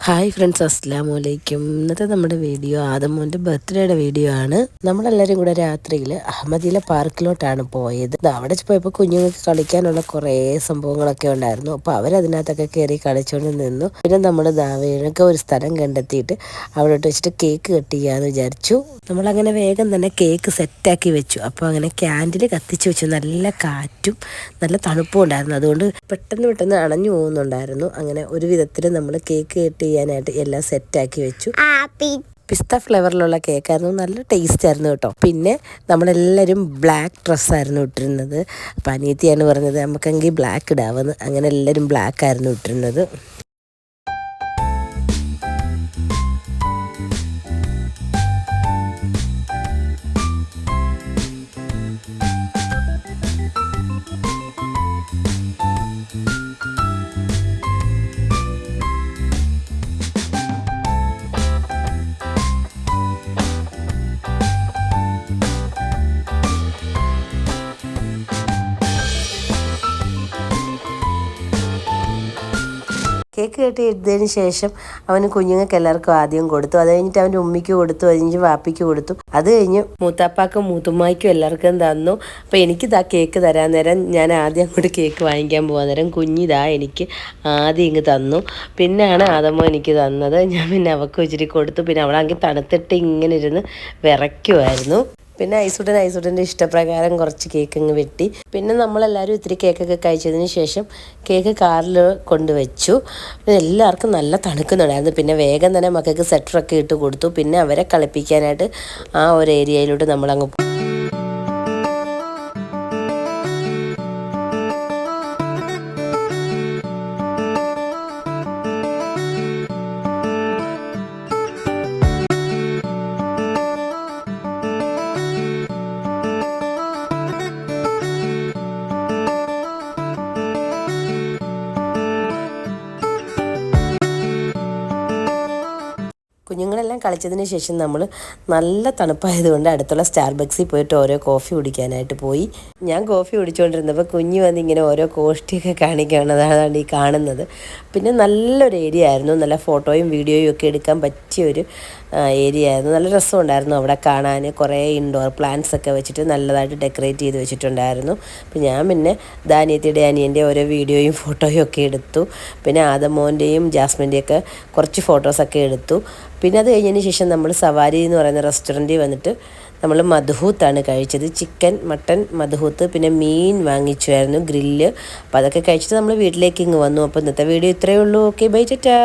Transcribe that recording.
Hi friends, അസ്സലാമു അലൈക്കും. ഇന്നത്തെ നമ്മുടെ വീഡിയോ ആദമോൻ്റെ ബർത്ത്ഡേയുടെ വീഡിയോ ആണ്. നമ്മളെല്ലാവരും കൂടെ രാത്രിയിൽ അഹമ്മദിയിലെ പാർക്കിലോട്ടാണ് പോയത്. അവിടെ പോയപ്പോൾ കുഞ്ഞുങ്ങൾക്ക് കളിക്കാനുള്ള കുറേ സംഭവങ്ങളൊക്കെ ഉണ്ടായിരുന്നു. അപ്പോൾ അവരതിനകത്തൊക്കെ കയറി കളിച്ചുകൊണ്ട് നിന്നു. പിന്നെ നമ്മൾ ദാവേനൊക്കെ ഒരു സ്ഥലം കണ്ടെത്തിയിട്ട് അവിടോട്ട് വെച്ചിട്ട് കേക്ക് കട്ട് ചെയ്യാമെന്ന് വിചാരിച്ചു. നമ്മളങ്ങനെ വേഗം തന്നെ കേക്ക് സെറ്റാക്കി വെച്ചു. അപ്പോൾ അങ്ങനെ ക്യാൻഡിൽ കത്തിച്ച് വെച്ചു. നല്ല കാറ്റും നല്ല തണുപ്പും ഉണ്ടായിരുന്നു. അതുകൊണ്ട് പെട്ടെന്ന് അണഞ്ഞു പോകുന്നുണ്ടായിരുന്നു. അങ്ങനെ ഒരു വിധത്തിൽ നമ്മൾ കേക്ക് കട്ട് ചെയ്യാനായിട്ട് എല്ലാം സെറ്റാക്കി വെച്ചു. പിസ്ത ഫ്ലേവറിലുള്ള കേക്കായിരുന്നു. നല്ല ടേസ്റ്റ് ആയിരുന്നു കേട്ടോ. പിന്നെ നമ്മളെല്ലാവരും ബ്ലാക്ക് ഡ്രസ്സായിരുന്നു ഇട്ടിരുന്നത്. അപ്പം അനിയത്തിയാണ് പറഞ്ഞത് നമുക്കെങ്കിൽ ബ്ലാക്ക് ഇടാമെന്ന്. അങ്ങനെ എല്ലാവരും ബ്ലാക്ക് ആയിരുന്നു ഇട്ടിരുന്നത്. കേക്ക് കെട്ടി എടുത്തതിന് ശേഷം അവന് കുഞ്ഞുങ്ങൾക്ക് എല്ലാവർക്കും ആദ്യം കൊടുത്തു. അത് കഴിഞ്ഞിട്ട് അവൻ്റെ ഉമ്മിക്ക് കൊടുത്തു. അത് കഴിഞ്ഞ് വാപ്പിക്ക് കൊടുത്തു. അത് കഴിഞ്ഞ് മൂത്താപ്പാക്കും മൂത്തുമ്മായ്ക്കും എല്ലാവർക്കും തന്നു. അപ്പോൾ എനിക്കിതാ കേക്ക് തരാൻ നേരം ഞാൻ ആദ്യം അങ്ങോട്ട് കേക്ക് വാങ്ങിക്കാൻ പോകാൻ നേരം കുഞ്ഞിതാ എനിക്ക് ആദ്യം ഇങ്ങ് തന്നു. പിന്നെയാണ് ആദമോ എനിക്ക് തന്നത്. ഞാൻ പിന്നെ അവൾക്ക് വെച്ചിട്ട് കൊടുത്തു. പിന്നെ അവളാണെങ്കിൽ തണുത്തിട്ട് ഇങ്ങനെ ഇരുന്ന് വിറയ്ക്കുമായിരുന്നു. പിന്നെ ഐസുടൻ്റെ ഇഷ്ടപ്രകാരം കുറച്ച് കേക്ക് അങ്ങ് വെട്ടി. പിന്നെ നമ്മളെല്ലാവരും ഇത്തിരി കേക്കൊക്കെ കഴിച്ചതിന് ശേഷം കേക്ക് കാറിൽ കൊണ്ടുവച്ചു. എല്ലാവർക്കും നല്ല തണുക്കുന്നുണ്ടായിരുന്നു. പിന്നെ വേഗം തന്നെ മക്കൾക്ക് സെറ്ററൊക്കെ ഇട്ട് കൊടുത്തു. പിന്നെ അവരെ കളിപ്പിക്കാനായിട്ട് ആ ഒരു ഏരിയയിലോട്ട് നമ്മളങ്ങ് പോയി. കുഞ്ഞുങ്ങളെല്ലാം കളിച്ചതിന് ശേഷം നമ്മൾ നല്ല തണുപ്പായതുകൊണ്ട് അടുത്തുള്ള സ്റ്റാർബക്സിൽ പോയിട്ട് ഓരോ കോഫി കുടിക്കാനായിട്ട് പോയി. ഞാൻ കോഫി കുടിച്ചുകൊണ്ടിരുന്നപ്പോൾ കുഞ്ഞ് വന്ന് ഇങ്ങനെ ഓരോ കോഷ്ടിയൊക്കെ കാണിക്കുകയാണ് ഈ കാണുന്നത്. പിന്നെ നല്ലൊരു ഏരിയ ആയിരുന്നു. നല്ല ഫോട്ടോയും വീഡിയോയും ഒക്കെ എടുക്കാൻ പറ്റിയൊരു ഏരിയ ആയിരുന്നു. നല്ല രസമുണ്ടായിരുന്നു അവിടെ കാണാൻ. കുറേ ഇൻഡോർ പ്ലാന്റ്സ് ഒക്കെ വെച്ചിട്ട് നല്ലതായിട്ട് ഡെക്കറേറ്റ് ചെയ്ത് വെച്ചിട്ടുണ്ടായിരുന്നു. അപ്പോൾ ഞാൻ പിന്നെ ദാനിയത്തിയുടെ അനിയൻ്റെ ഓരോ വീഡിയോയും ഫോട്ടോയും ഒക്കെ എടുത്തു. പിന്നെ ആദമോൻ്റെയും ജാസ്മിൻ്റെയൊക്കെ കുറച്ച് ഫോട്ടോസൊക്കെ എടുത്തു. പിന്നെ അത് കഴിഞ്ഞതിന് ശേഷം നമ്മൾ സവാരി എന്ന് പറയുന്ന റെസ്റ്റോറൻറ്റിൽ വന്നിട്ട് നമ്മൾ മദ്ഹൂത്താണ് കഴിച്ചത്. ചിക്കൻ, മട്ടൻ മദ്ഹൂത്ത്, പിന്നെ മീൻ വാങ്ങിച്ചുമായിരുന്നു, ഗ്രില്ല്. അപ്പോൾ അതൊക്കെ കഴിച്ചിട്ട് നമ്മൾ വീട്ടിലേക്ക് ഇങ്ങ് വന്നു. അപ്പോൾ ഇന്നത്തെ വീഡിയോ ഇത്രയേ ഉള്ളൂ. Okay, bye, Tata.